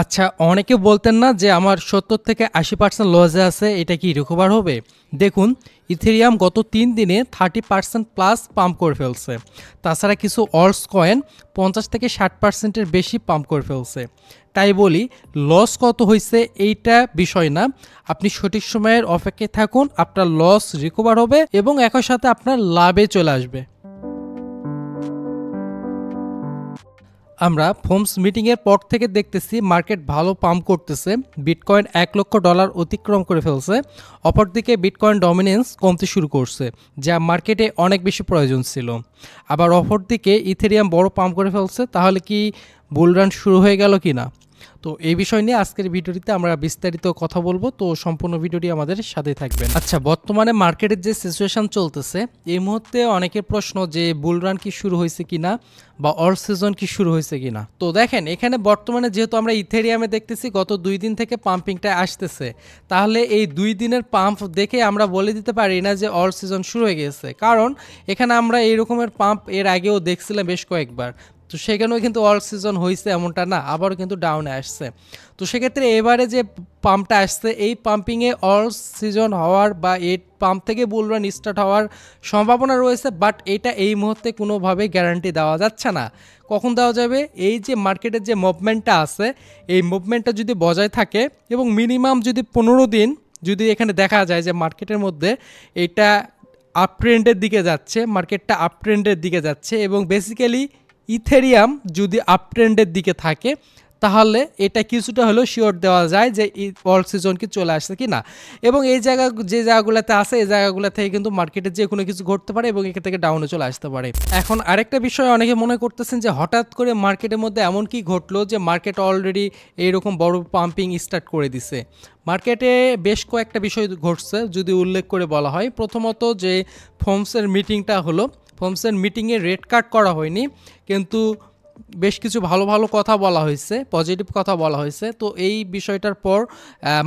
আচ্ছা, অনেকে বলতেন না যে আমার ৭০ থেকে ৮০% লসে আছে, এটা কি রিকভার হবে? দেখুন, ইথেরিয়াম গত ৩ দিনে 30% প্লাস পাম্প করে ফেলছে। তাছাড়া কিছু অল্টস কয়েন ৫০ থেকে ৬০%-এর বেশি পাম্প করে ফেলছে। তাই বলি, লস কত হয়েছে এইটা বিষয় না, আপনি সঠিক সময়ের অপেক্ষায় থাকুন, আপনার লস রিকভার হবে এবং একই সাথে আপনার লাভে চলে আসবে। আমরা ফোমস মিটিংয়ের পর থেকে দেখতেছি মার্কেট ভালো পাম্প করতেছে। বিটকয়েন $১,০০,০০০ অতিক্রম করে ফেলছে। অপরদিকে বিটকয়েন ডমিনেন্স কমতে শুরু করছে, যা মার্কেটে অনেক বেশি প্রয়োজন ছিল। আবার অপরদিকে ইথেরিয়াম বড় পাম্প করে ফেলছে। তাহলে কি বুলরান শুরু হয়ে গেল কি না? তো এই বিষয় নিয়ে আজকের ভিডিওটিতে আমরা বিস্তারিত কথা বলবো, তো সম্পূর্ণ ভিডিওটি আমাদের সাথেই থাকবেন। আচ্ছা, বর্তমানে মার্কেটের যে সিচুয়েশন চলতেছে, এই মুহূর্তে অনেকের প্রশ্ন যে বুলরান কি শুরু হয়েছে কিনা বা অল সিজন কি শুরু হয়েছে কিনা। তো দেখেন, এখানে বর্তমানে যেহেতু আমরা ইথেরিয়ামে দেখতেছি গত 2 দিন থেকে পাম্পিংটা আসতেছে, তাহলে এই 2 দিনের পাম্প দেখে আমরা বলে দিতে পারি না যে অল সিজন শুরু হয়ে গেছে, কারণ এখানে আমরা এই রকমের পাম্প এর আগেও দেখছিলাম বেশ কয়েকবার। তো সেখানেও কিন্তু অল সিজন হয়েছে এমনটা না, আবারও কিন্তু ডাউনে আসছে। তো সেক্ষেত্রে এবারে যে পাম্পটা আসছে, এই পাম্পিংয়ে অল সিজন হওয়ার বা এই পাম্প থেকে বুলরান স্টার্ট হওয়ার সম্ভাবনা রয়েছে, বাট এটা এই মুহূর্তে কোনোভাবে গ্যারান্টি দেওয়া যাচ্ছে না। কখন দেওয়া যাবে? এই যে মার্কেটের যে মুভমেন্টটা আছে, এই মুভমেন্টটা যদি বজায় থাকে এবং মিনিমাম যদি 15 দিন যদি এখানে দেখা যায় যে মার্কেটের মধ্যে এটা আপ ট্রেন্ডের দিকে যাচ্ছে, মার্কেটটা আপ ট্রেন্ডের দিকে যাচ্ছে এবং বেসিক্যালি ইথেরিয়াম যদি আপ ট্রেন্ডের দিকে থাকে, তাহলে এটা কিছুটা হলেও শিওর দেওয়া যায় যে অল সিজন কি চলে আসছে কি না। এবং এই যে জায়গাগুলোতে আছে, এই জায়গাগুলো থেকে কিন্তু মার্কেটে যে কোনো কিছু ঘটতে পারে এবং এখান থেকে ডাউনে চলে আসতে পারে। এখন আরেকটা বিষয় অনেকে মনে করতেছেন যে হঠাৎ করে মার্কেটের মধ্যে এমন কি ঘটলো যে মার্কেট অলরেডি এইরকম বড় পাম্পিং স্টার্ট করে দিছে। মার্কেটে বেশ কয়েকটা বিষয় ঘটছে যদি উল্লেখ করে বলা হয়। প্রথমত, যে ফোমসের মিটিংটা হলো, ফোমসের মিটিংয়ে রেড কার্ড করা হয়নি, কিন্তু বেশ কিছু ভালো ভালো কথা বলা হয়েছে, পজিটিভ কথা বলা হয়েছে। তো এই বিষয়টার পর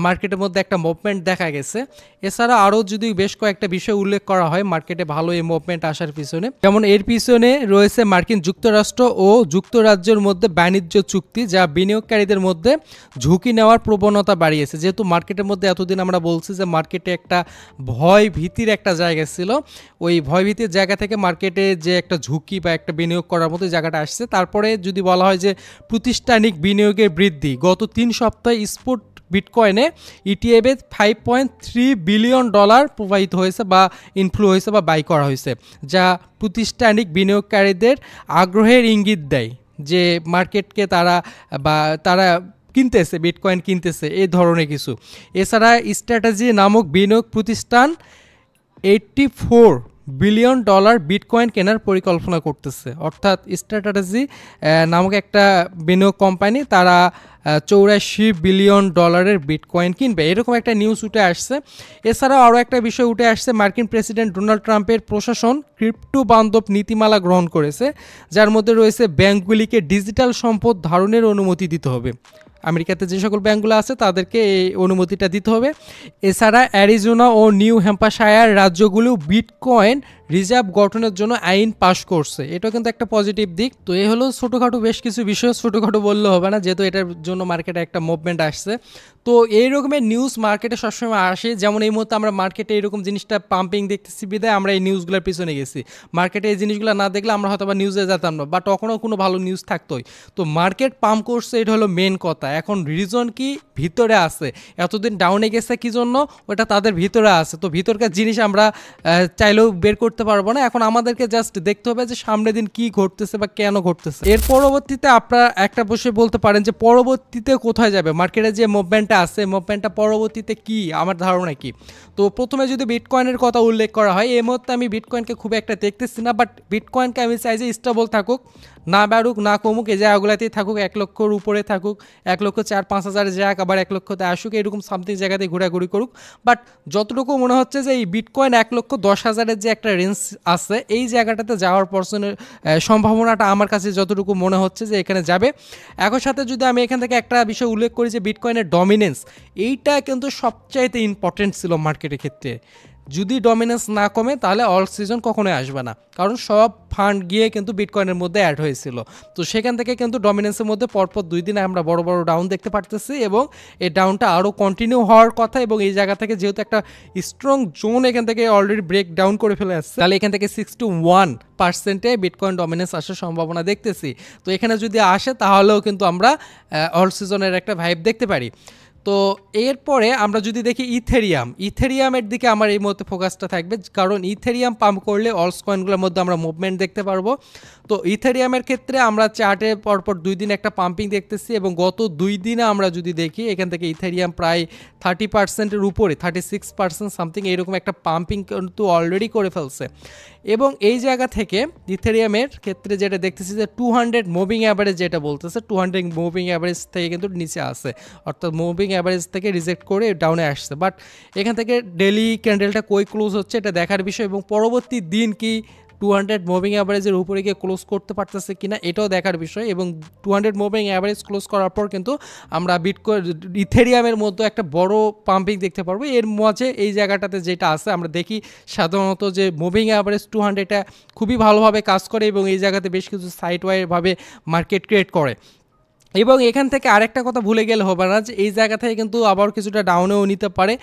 মার্কেটের মধ্যে একটা মুভমেন্ট দেখা গেছে। এছাড়া আরও যদি বেশ কয়েকটা বিষয় উল্লেখ করা হয় মার্কেটে ভালো এই মুভমেন্ট আসার পিছনে, যেমন এর পিছনে রয়েছে মার্কিন যুক্তরাষ্ট্র ও যুক্তরাজ্যের মধ্যে বাণিজ্য চুক্তি, যা বিনিয়োগকারীদের মধ্যে ঝুঁকি নেওয়ার প্রবণতা বাড়িয়েছে। যেহেতু মার্কেটের মধ্যে এতদিন আমরা বলছি যে মার্কেটে একটা ভয় ভীতির একটা জায়গা ছিল, ওই ভয় ভীতির জায়গা থেকে মার্কেটে যে একটা ঝুঁকি বা একটা বিনিয়োগ করার মতো জায়গাটা আসছে। তারপরে যদি বলা হয় যে প্রাতিষ্ঠানিক বিনিয়োগের বৃদ্ধি, গত 3 সপ্তাহে স্পট বিটকয়েনে ইটিএফে $5.3 বিলিয়ন প্রবাহিত হয়েছে বা ইনফ্লো হয়েছে বা বাই করা হয়েছে, যা প্রাতিষ্ঠানিক বিনিয়োগকারীদের আগ্রহের ইঙ্গিত দেয় যে মার্কেটকে তারা কিনতেছে, বিটকয়েন কিনতেছে, এই ধরনের কিছু। এছাড়া স্ট্র্যাটেজি নামক বিনিয়োগ প্রতিষ্ঠান $84 বিলিয়ন বিটকয়েন কেনার পরিকল্পনা করতেছে। অর্থাৎ স্ট্র্যাটেজি নামক একটা বিনিয়োগ কোম্পানি, তারা $84 বিলিয়ন বিটকয়েন কিনবে, এরকম একটা নিউজ উঠে আসছে। এছাড়াও আরও একটা বিষয় উঠে আসছে, মার্কিন প্রেসিডেন্ট ডোনাল্ড ট্রাম্পের প্রশাসন ক্রিপ্টো বান্ধব নীতিমালা গ্রহণ করেছে, যার মধ্যে রয়েছে ব্যাংকগুলিকে ডিজিটাল সম্পদ ধারণের অনুমতি দিতে হবে। আমেরিকাতে যে সকল ব্যাংকগুলো আছে তাদেরকে এই অনুমতিটা দিতে হবে। এছাড়া অ্যারিজোনা ও নিউ হ্যাম্পশায়ার রাজ্যগুলো বিটকয়েন রিজার্ভ গঠনের জন্য আইন পাশ করছে, এটাও কিন্তু একটা পজিটিভ দিক। তো এই হলো ছোটোখাটো বেশ কিছু বিষয়, ছোটোখাটো বললে হবে না যেহেতু এটার জন্য মার্কেটে একটা মুভমেন্ট আসছে। তো এই রকমের নিউজ মার্কেটে সবসময় আসে, যেমন এই মুহূর্তে আমরা মার্কেটে এরকম জিনিসটা পাম্পিং দেখতেছি বিদায় আমরা এই নিউজগুলোর পিছনে গেছি। মার্কেটে এই জিনিসগুলো না দেখলে আমরা হয়তো বা নিউজে যেতাম না বা তখনও কোনো ভালো নিউজ থাকতোই। তো মার্কেট পাম্প করছে, এটা হলো মেন কথা। এখন রিজন কি? ভিতরে আছে, এতদিন ডাউনে গেছে কি জন্য, ওটা তাদের ভিতরে আছে। তো ভিতরকার জিনিস আমরা চাইলেও বের করতে পারবো না। এখন আমাদেরকে জাস্ট দেখতে হবে যে সামনের দিন কি ঘটতেছে বা কেন ঘটতেছে। এর পরবর্তীতে আপনারা একটা বসে বলতে পারেন যে পরবর্তীতে কোথায় যাবে মার্কেটের যে মুভমেন্টটা আছে, মুভমেন্টটা পরবর্তীতে কি, আমার ধারণা কি। তো প্রথমে যদি বিটকয়েনের কথা উল্লেখ করা হয়, এই মুহূর্তে আমি বিটকয়েনকে খুব একটা দেখতেছি না, বাট বিটকয়েনকে আমি চাই যে স্টেবল থাকুক, না বাড়ুক না কমুক, এই জায়গাগুলোতেই থাকুক, 1 লক্ষর উপরে থাকুক, 1,04,5,000 যাক, আবার 1 লক্ষতে আসুক, এরকম সামথিং জায়গাতে ঘোরাঘুরি করুক। বাট যতটুকু মনে হচ্ছে যে এই বিটকয়েন 1,10,000 যে একটা রেঞ্জ আছে, এই জায়গাটাতে যাওয়ার সম্ভাবনাটা আমার কাছে যতটুকু মনে হচ্ছে যে এখানে যাবে। একই সাথে যদি আমি এখান থেকে একটা বিষয় উল্লেখ করি যে বিটকয়েনের ডমিনেন্স, এইটা কিন্তু সবচাইতে ইম্পর্টেন্ট ছিল মার্কেটের ক্ষেত্রে। যদি ডমিনেন্স না কমে তাহলে অল সিজন কখনোই আসবে না, কারণ সব ফান্ড গিয়ে কিন্তু বিটকয়েনের মধ্যে অ্যাড হয়েছিল। তো সেখান থেকে কিন্তু ডমিনেন্সের মধ্যে পরপর 2 দিনে আমরা বড় বড় ডাউন দেখতে পারতেছি এবং এই ডাউনটা আরও কন্টিনিউ হওয়ার কথা। এবং এই জায়গা থেকে যেহেতু একটা স্ট্রং জোন এখান থেকে অলরেডি ব্রেক ডাউন করে ফেলে আসছে, তাহলে এখান থেকে 61% বিটকয়েন ডমিনেন্স আসার সম্ভাবনা দেখতেছি। তো এখানে যদি আসে তাহলেও কিন্তু আমরা অল সিজনের একটা ভাইব দেখতে পারি। তো এরপরে আমরা যদি দেখি ইথেরিয়ামের দিকে আমার এই মুহূর্তে ফোকাসটা থাকবে, কারণ ইথেরিয়াম পাম্প করলে অলস কয়েনগুলোর মধ্যে আমরা মুভমেন্ট দেখতে পারবো। তো ইথেরিয়ামের ক্ষেত্রে আমরা চার্টে পরপর 2 দিন একটা পাম্পিং দেখতেছি এবং গত 2 দিনে আমরা যদি দেখি এখান থেকে ইথেরিয়াম প্রায় 30%-এর উপরে 36% সামথিং এইরকম একটা পাম্পিং কিন্তু অলরেডি করে ফেলছে। এবং এই জায়গা থেকে ইথেরিয়ামের ক্ষেত্রে যেটা দেখতেছি যে 200 মুভিং অ্যাভারেজ যেটা বলতেছে 200 মুভিং অ্যাভারেজ থেকে কিন্তু নিচে আসে, অর্থাৎ মুভিং অ্যাভারেজ থেকে রিজেক্ট করে ডাউনে আসছে। বাট এখান থেকে ডেলি ক্যান্ডেলটা কই ক্লোজ হচ্ছে এটা দেখার বিষয়, এবং পরবর্তী দিন কি 200 মুভিং অ্যাভারেজের উপরে গিয়ে ক্লোজ করতে পারতেছে কিনা এটাও দেখার বিষয়। এবং 200 মুভিং অ্যাভারেজ ক্লোজ করার পর কিন্তু আমরা ইথেরিয়ামের মধ্যে একটা বড় পাম্পিং দেখতে পারবো। এর মাঝে এই জায়গাটাতে যেটা আছে আমরা দেখি সাধারণত যে মুভিং অ্যাভারেজ 200টা খুবই ভালোভাবে কাজ করে এবং এই জায়গাতে বেশ কিছু সাইড ওয়াইভাবে মার্কেট ক্রিয়েট করে। এবং এখান থেকে আরেকটা কথা ভুলে গেলে হবে না যে এই জায়গা থেকে কিন্তু আবার কিছুটা ডাউনেও নিতে পারে।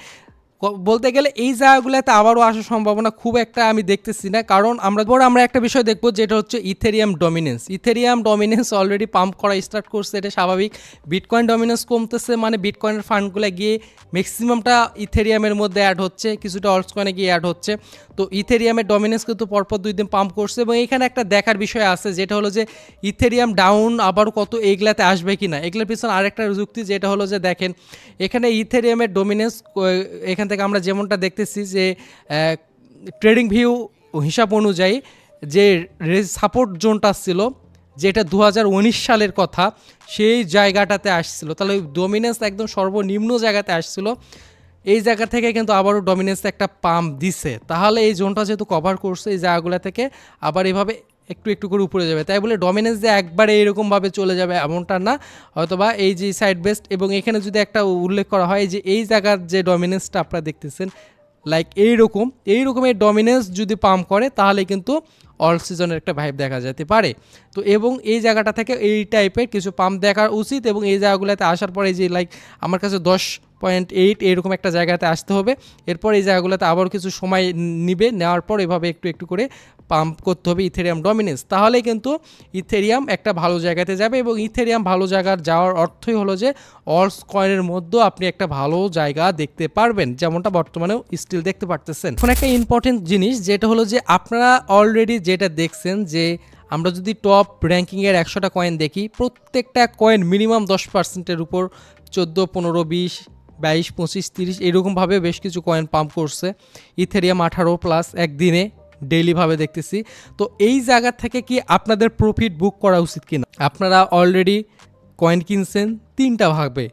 বলতে গেলে এই জায়গাগুলোতে আবারও আসার সম্ভাবনা খুব একটা আমি দেখতেছি না, কারণ আমরা একটা বিষয় দেখবো যেটা হচ্ছে ইথেরিয়াম ডমিনেন্স অলরেডি পাম্প করা স্টার্ট করছে, এটা স্বাভাবিক। বিটকয়েন ডমিনেন্স কমতেছে মানে বিটকয়েনের ফান্ডগুলো গিয়ে ম্যাক্সিমামটা ইথেরিয়ামের মধ্যে অ্যাড হচ্ছে, কিছুটা অল্টকয়েনে গিয়ে অ্যাড হচ্ছে। তো ইথেরিয়ামের ডমিনেন্স কিন্তু পরপর 2 দিন পাম্প করছে এবং এখানে একটা দেখার বিষয় আছে যেটা হলো যে ইথেরিয়াম ডাউন আবার কত এগুলাতে আসবে কি না। এগুলোর পিছনে আরেকটা যুক্তি যেটা হলো যে দেখেন এখানে ইথেরিয়ামের ডমিনেন্স এখান থেকে আমরা যেমনটা দেখতেছি যে ট্রেডিং ভিউ হিসাব অনুযায়ী যে সাপোর্ট জোনটা ছিল যেটা 2019 সালের কথা, সেই জায়গাটাতে আসছিল, তাহলে ওই ডমিনেন্স একদম সর্বনিম্ন জায়গাতে আসছিল। এই জায়গা থেকে কিন্তু আবারও ডমিনেন্স একটা পাম্প দিছে, তাহলে এই জোনটা যেহেতু কভার করছে এই জায়গাগুলো থেকে আবার এভাবে একটু একটু করে উপরে যাবে। তাই বলে ডমিনেন্স যে একবারে এইরকমভাবে চলে যাবে এমনটা না, হয়তোবা এই যে সাইড বেস্ট। এবং এখানে যদি একটা উল্লেখ করা হয় যে এই জায়গার যে ডমিনেন্সটা আপনারা দেখতেছেন লাইক এইরকম এই ডমিনেন্স যদি পাম্প করে তাহলে কিন্তু অল সিজনের একটা ভাইব দেখা যেতে পারে। তো এবং এই জায়গাটা থেকে এই টাইপের কিছু পাম্প দেখা উচিত এবং এই জায়গাগুলোতে আসার পরে যে লাইক আমার কাছে 10.8 এরকম একটা জায়গাতে আসতে হবে। এরপর এই জায়গাগুলোতে আবার কিছু সময় নেওয়ার পর এভাবে একটু একটু করে পাম্প করতে হবে ইথেরিয়াম ডমিনেন্স, তাহলেই কিন্তু ইথেরিয়াম একটা ভালো জায়গাতে যাবে। এবং ইথেরিয়াম ভালো জায়গার যাওয়ার অর্থই হলো যে অলস কয়েনের মধ্যেও আপনি একটা ভালো জায়গা দেখতে পারবেন, যেমনটা বর্তমানেও স্টিল দেখতে পারতেছেন। এখন একটা ইম্পর্টেন্ট জিনিস যেটা হলো যে আপনারা অলরেডি যেটা দেখছেন যে আমরা যদি টপ র্যাঙ্কিংয়ের 100টা কয়েন দেখি, প্রত্যেকটা কয়েন মিনিমাম 10%-এর উপর 14, 15, 20, 22, 25, 30 এরকমভাবে বেশ কিছু কয়েন পাম্প করছে। ইথেরিয়াম 18+ একদিনে ডেইলিভাবে দেখতেছি। তো এই জায়গা থেকে কি আপনাদের প্রফিট বুক করা উচিত কিনা? আপনারা অলরেডি কয়েন কিনছেন 3টা ভাবে,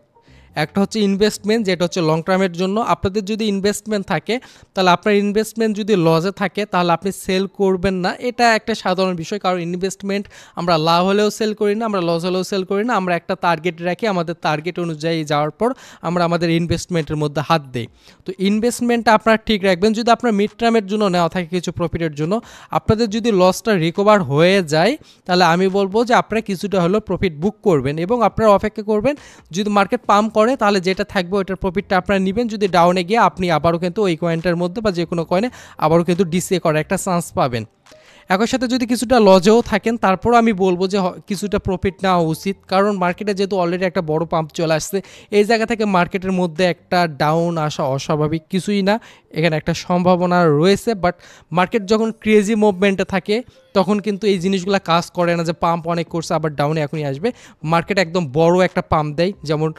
একটা হচ্ছে ইনভেস্টমেন্ট যেটা হচ্ছে লং টার্মের জন্য। আপনাদের যদি ইনভেস্টমেন্ট থাকে তাহলে আপনার ইনভেস্টমেন্ট যদি লসে থাকে তাহলে আপনি সেল করবেন না, এটা একটা সাধারণ বিষয়। কারণ ইনভেস্টমেন্ট আমরা লাভ হলেও সেল করি না, আমরা লস হলেও সেল করি না, আমরা একটা টার্গেট রাখি, আমাদের টার্গেট অনুযায়ী যাওয়ার পর আমরা আমাদের ইনভেস্টমেন্টের মধ্যে হাত দিই। তো ইনভেস্টমেন্টটা আপনারা ঠিক রাখবেন। যদি আপনার মিড টার্মের জন্য নেওয়া থাকে কিছু প্রফিটের জন্য, আপনাদের যদি লসটা রিকভার হয়ে যায় তাহলে আমি বলবো যে আপনারা কিছুটা হলেও প্রফিট বুক করবেন এবং আপনারা অপেক্ষা করবেন যদি মার্কেট পাম্প করে তাহলে যেটা থাকবে ওইটার প্রফিটটা আপনারা নেবেন। যদি ডাউনে গিয়ে আপনি আবারও কিন্তু ওই কয়েনটার মধ্যে বা যে কোনো কয়েনে আবারও কিন্তু ডিসিএ করার একটা চান্স পাবেন। একই সাথে যদি কিছুটা লজেও থাকেন তারপরও আমি বলবো যে কিছুটা প্রফিট নেওয়া উচিত, কারণ মার্কেটে যেহেতু অলরেডি একটা বড় পাম্প চলে আসছে, এই জায়গা থেকে মার্কেটের মধ্যে একটা ডাউন আসা অস্বাভাবিক কিছুই না, এখানে একটা সম্ভাবনা রয়েছে। বাট মার্কেট যখন ক্রেজি মুভমেন্টে থাকে তখন কিন্তু এই জিনিসগুলো কাজ করে না যে পাম্প অনেক করছে আবার ডাউনে এখনই আসবে। মার্কেট একদম বড় একটা পাম্প দেয়, যেমন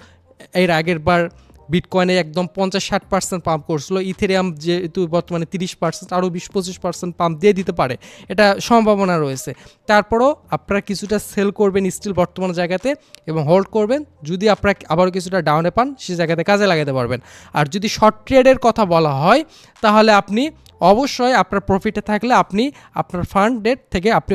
এর আগের বার বিটকয়েনে একদম 50-60% পাম্প করছিল, ইথেরিয়াম যেহেতু বর্তমানে 30%, আরও 20-25% পাম্প দিয়ে দিতে পারে, এটা সম্ভাবনা রয়েছে। তারপরও আপনারা কিছুটা সেল করবেন স্টিল বর্তমান জায়গাতে এবং হোল্ড করবেন, যদি আপনারা আবারও কিছুটা ডাউনে পান সে জায়গাতে কাজে লাগাতে পারবেন। আর যদি শর্ট ট্রেডের কথা বলা হয় তাহলে আপনি অবশ্যই আপনার প্রফিটে থাকলে আপনি আপনার ফান্ডের থেকে আপনি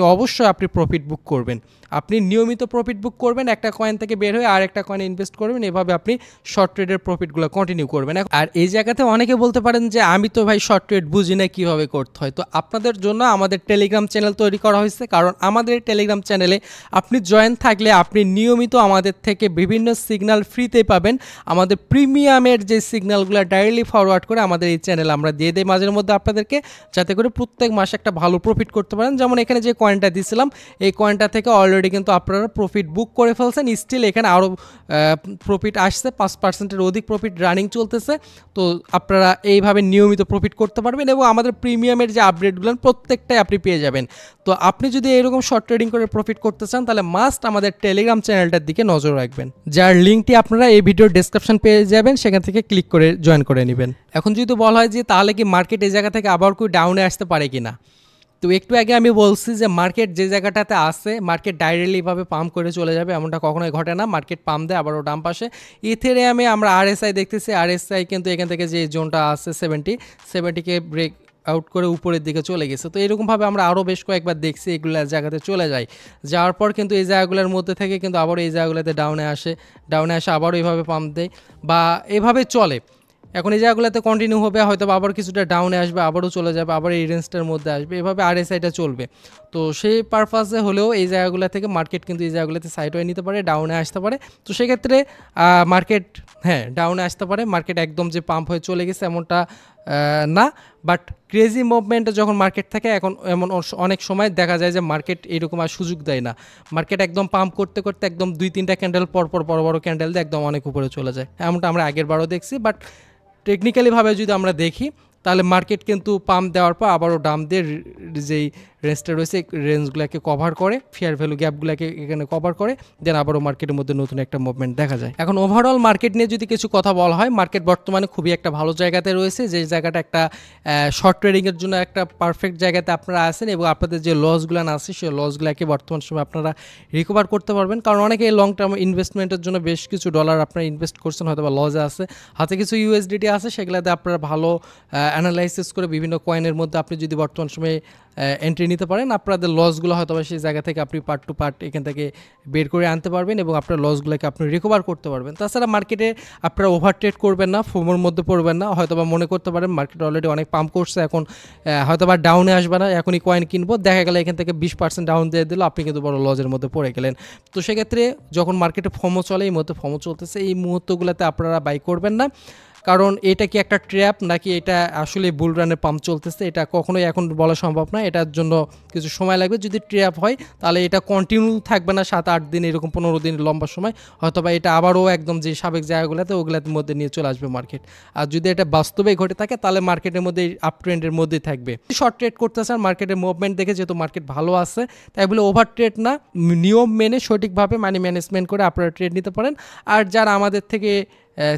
প্রফিট বুক করবেন। আপনি নিয়মিত প্রফিট বুক করবেন, একটা কয়েন থেকে বের হয়ে আর একটা কয়েনে ইনভেস্ট করবেন, এভাবে আপনি শর্ট ট্রেডের প্রফিটগুলো কন্টিনিউ করবেন। আর এই জায়গাতে অনেকে বলতে পারেন যে আমি তো ভাই শর্ট ট্রেড বুঝি না কীভাবে করতে হয়। তো আপনাদের জন্য আমাদের টেলিগ্রাম চ্যানেল তৈরি করা হয়েছে, কারণ আমাদের টেলিগ্রাম চ্যানেলে আপনি জয়েন থাকলে আপনি নিয়মিত আমাদের থেকে বিভিন্ন সিগন্যাল ফ্রিতে পাবেন। আমাদের প্রিমিয়ামের যে সিগন্যালগুলো ডাইরেক্টলি ফরওয়ার্ড করে আমাদের এই চ্যানেলে আমরা দিয়ে দিই মাঝের মধ্যে আপনাদেরকে, যাতে করে প্রত্যেক মাসে একটা ভালো প্রফিট করতে পারেন। যেমন এখানে যে কয়েনটা দিয়েছিলাম, এই কয়েনটা থেকে অলরেডি কিন্তু আপনারা প্রফিট বুক করে ফেলছেন। স্টিল এখানে আরও প্রফিট আসছে, 5%-এর অধিক প্রফিট রানিং চলতেছে। তো আপনারা এইভাবে নিয়মিত প্রফিট করতে পারবেন এবং আমাদের প্রিমিয়ামের যে আপডেটগুলো প্রত্যেকটাই আপনি পেয়ে যাবেন। তো আপনি যদি এরকম শর্ট ট্রেডিং করে প্রফিট করতে চান তাহলে মাস্ট আমাদের টেলিগ্রাম চ্যানেলটার দিকে নজর রাখবেন, যার লিঙ্কটি আপনারা এই ভিডিওর ডেসক্রিপশন পেয়ে যাবেন, সেখান থেকে ক্লিক করে জয়েন করে নেবেন। এখন যদি বলা হয় যে তাহলে কি মার্কেট এই জায়গা থেকে আবার কেউ ডাউনে আসতে পারে কি না, তো একটু আগে আমি বলছি যে মার্কেট যে জায়গাটাতে আসে মার্কেট ডাইরেক্টলিভাবে পাম্প করে চলে যাবে, এমনটা কখনোই ঘটে না। মার্কেট পাম্প দেয় আবারও ডাম্প আসে। ইথেরিয়ামে আমরা আরএসআই দেখতেছি, আরএসআই কিন্তু এখান থেকে যে জোনটা আছে 70কে ব্রেক আউট করে উপরের দিকে চলে গেছে। তো এরকমভাবে আমরা আরও বেশ কয়েকবার দেখছি এগুলো জায়গাতে চলে যায়, যাওয়ার পর কিন্তু এই জায়গাগুলোর মধ্যে থেকে কিন্তু আবারও এই জায়গাগুলোতে ডাউনে আসে আবারও এইভাবে পাম্প দেয় বা এভাবে চলে। এখন এই জায়গাগুলোতে কন্টিনিউ হবে, হয়তো আবার কিছুটা ডাউনে আসবে, আবারও চলে যাবে, আবার এই রেঞ্জটার মধ্যে আসবে, এভাবে আরএসআইটা চলবে। তো সেই পারপাসে হলেও এই জায়গাগুলো থেকে মার্কেট কিন্তু এই জায়গাগুলোতে সাইড হয়ে নিতে পারে, ডাউনে আসতে পারে। তো সেক্ষেত্রে মার্কেট ডাউনে আসতে পারে। মার্কেট একদম যে পাম্প হয়ে চলে গেছে এমনটা না, বাট ক্রেজি মুভমেন্টে যখন মার্কেট থাকে এমন অনেক সময় দেখা যায় যে মার্কেট এরকম আর সুযোগ দেয় না। মার্কেট একদম পাম্প করতে করতে একদম 2-3টা ক্যান্ডেল পরপর বড় বড় ক্যান্ডেল দিয়ে একদম অনেক উপরে চলে যায়, এমনটা আমরা আগের বারও দেখছি। বাট টেকনিক্যালিভাবে যদি আমরা দেখি তাহলে মার্কেট কিন্তু পাম্প দেওয়ার পর আবারও ডাম্প দিয়ে যেই রেঞ্জটা রয়েছে রেঞ্জগুলোকে কভার করে, ফেয়ার ভ্যালু গ্যাপগুলোকে এখানে কভার করে, দেন আবারও মার্কেটের মধ্যে নতুন একটা মুভমেন্ট দেখা যায়। এখন ওভারঅল মার্কেট নিয়ে যদি কিছু কথা বলা হয়, মার্কেট বর্তমানে খুবই একটা ভালো জায়গাতে রয়েছে, যে জায়গাটা একটা শর্ট ট্রেডিংয়ের জন্য একটা পারফেক্ট জায়গাতে আপনারা আছেন এবং আপনাদের যে লসগুলো আছে সেই লসগুলোকে বর্তমান সময় আপনারা রিকভার করতে পারবেন। কারণ অনেকে লং টার্ম ইনভেস্টমেন্টের জন্য বেশ কিছু ডলার আপনারা ইনভেস্ট করছেন, হয়তো বা লসে আছে, হাতে কিছু ইউএসডিটি আছে, সেগুলোতে আপনারা ভালো অ্যানালাইসিস করে বিভিন্ন কয়েনের মধ্যে আপনি যদি বর্তমান সময়ে এন্ট্রি নিতে পারেন, আপনাদের লসগুলো হয়তো সেই জায়গা থেকে আপনি পার্ট টু পার্ট এখান থেকে বের করে আনতে পারবেন এবং আপনার লসগুলোকে আপনি রিকভার করতে পারবেন। তাছাড়া মার্কেটে আপনারা ওভার ট্রেড করবেন না, ফোমোর মধ্যে পড়বেন না। হয়তোবা মনে করতে পারেন মার্কেট অলরেডি অনেক পাম্প করছে, এখন হয়তোবা ডাউনে আসবে না, এখনই কয়েন কিনবো, দেখা গেলে এখান থেকে 20% ডাউন দিয়ে দিল, আপনি কিন্তু বড় লসের মধ্যে পড়ে গেলেন। তো সেক্ষেত্রে যখন মার্কেটে ফোমো চলে, এই মুহূর্তে ফোমো চলতেছে, এই মুহূর্তগুলোতে আপনারা বাই করবেন না। কারণ এটা কি একটা ট্র্যাপ নাকি এটা আসলে বুল রানের পাম্প চলতেছে, এটা কখনোই এখন বলা সম্ভব না। এটার জন্য কিছু সময় লাগবে। যদি ট্র্যাপ হয় তাহলে এটা কন্টিনিউ থাকবে না 7-8 দিন, এরকম 15 দিন লম্বা সময়, হয়তোবা এটা আবারও একদম যে সাবেক জায়গাগুলোতে ওগুলোর মধ্যে নিয়ে চলে আসবে মার্কেট। আর যদি এটা বাস্তবেই ঘটে থাকে তাহলে মার্কেটের মধ্যে আপ ট্রেন্ডের মধ্যেই থাকবে। শর্ট ট্রেড করতে চান মার্কেটের মুভমেন্ট দেখে, যেহেতু মার্কেট ভালো আছে, তাই বলে ওভার ট্রেড না, নিয়ম মেনে সঠিকভাবে মানি ম্যানেজমেন্ট করে আপনারা ট্রেড নিতে পারেন। আর যারা আমাদের থেকে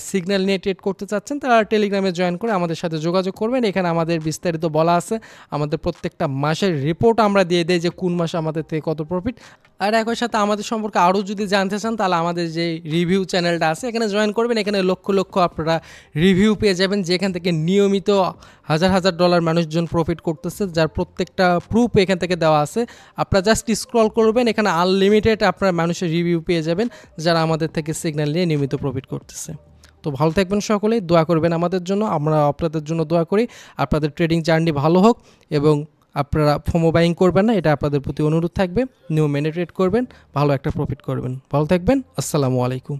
সিগন্যাল নিয়ে ট্রেড করতে চাচ্ছেন তারা টেলিগ্রামে জয়েন করে আমাদের সাথে যোগাযোগ করবেন। এখানে আমাদের বিস্তারিত বলা আছে, আমাদের প্রত্যেকটা মাসের রিপোর্ট আমরা দিয়ে দেই যে কোন মাসে আমাদের থেকে কত প্রফিট। আর একই সাথে আমাদের সম্পর্কে আরও যদি জানতে চান তাহলে আমাদের যে রিভিউ চ্যানেলটা আছে এখানে জয়েন করবেন। এখানে লক্ষ লক্ষ আপনারা রিভিউ পেয়ে যাবেন, যেখান থেকে নিয়মিত হাজার হাজার ডলার মানুষজন প্রফিট করতেছে, যার প্রত্যেকটা প্রুফ এখান থেকে দেওয়া আছে। আপনারা জাস্ট স্ক্রল করবেন, এখানে আনলিমিটেড আপনারা মানুষের রিভিউ পেয়ে যাবেন যারা আমাদের থেকে সিগন্যাল নিয়ে নিয়মিত প্রফিট করতেছে। তো ভালো থাকবেন সকলেই, দোয়া করবেন আমাদের জন্য, আমরা আপনাদের জন্য দোয়া করি। আপনাদের ট্রেডিং জার্নি ভালো হোক এবং আপনারা ফোমো বাইং করবেন না, এটা আপনাদের প্রতি অনুরোধ থাকবে। নিয়ম মেনে ট্রেড করবেন, ভালো একটা প্রফিট করবেন। ভালো থাকবেন, আসসালামু আলাইকুম।